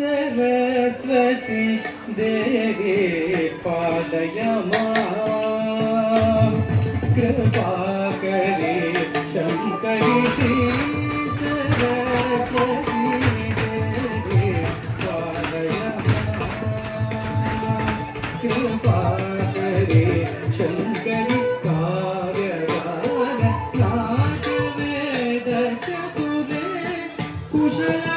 सरस्वती देवी पालय मां कृपा करे शंकरी श्री सरस्वती देवी पालय मां कृपा करे शंकरी कार्यगान नाट वेद चतुरे कुशल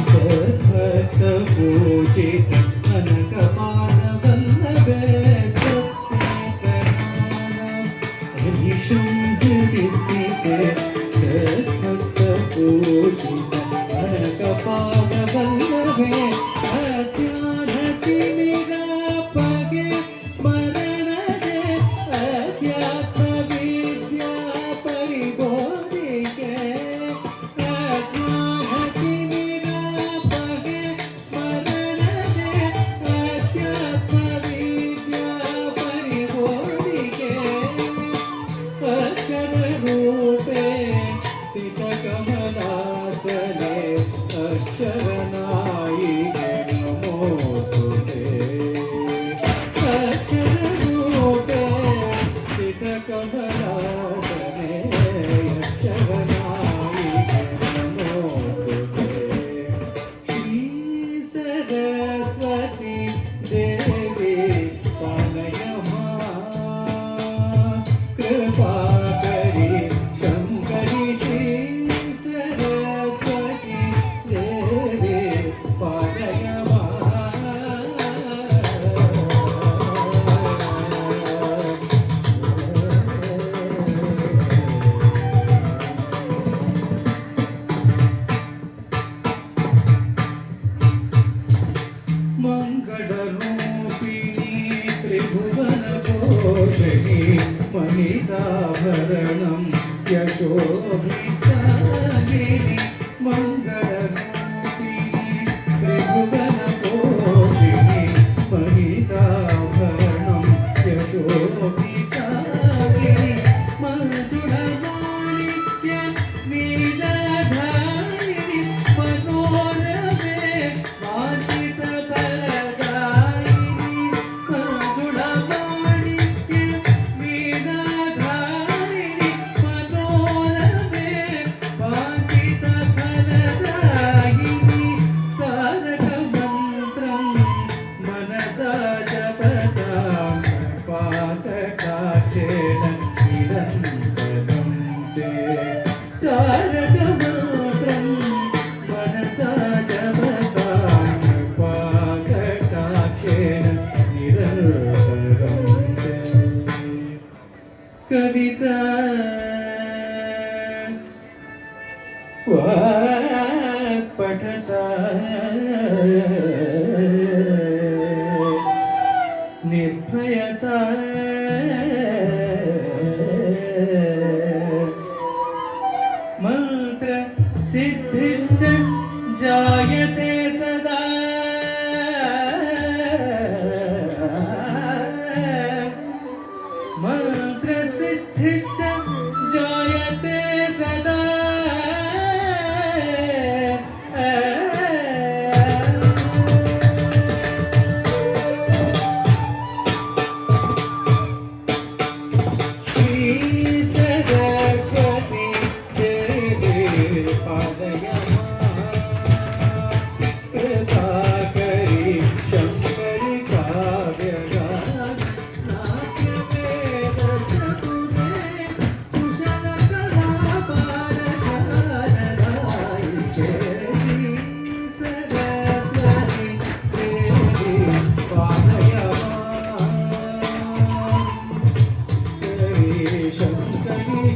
सद्भक्त पूजित अनकपाल वल्लभे सच्चेतनानिशुम्भुरिस्थिते सद्भक्त पूजित अनकपाल वल्लभे अध्यात्मिकापगे स्मरणदे अध्यात्मविद्या परिबोधिके अक्षरनायिके नमोस्तुते अक्षररूपे स्थितकमलासने अक्षरनायिके नमोस्तुते श्री सरस्वती देवी पालय मां कृपा करी शंकरी श्री सरस्वती देवी पालय मंगलरूपिणी त्रिभुवन पोषिणी मणिताभरणं यशोभितागिनी मंगलरूपिणी त्रिभुवन पोषिणी मणिताभरणं यशोभितागिनी मंजुळमाणिक्य नीलधारिणी मनोरमे वाञ्छित फलदायिनी मंजुळमाणिक्य नीलधारिणी मनोरमे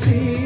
ಶ್ರೀ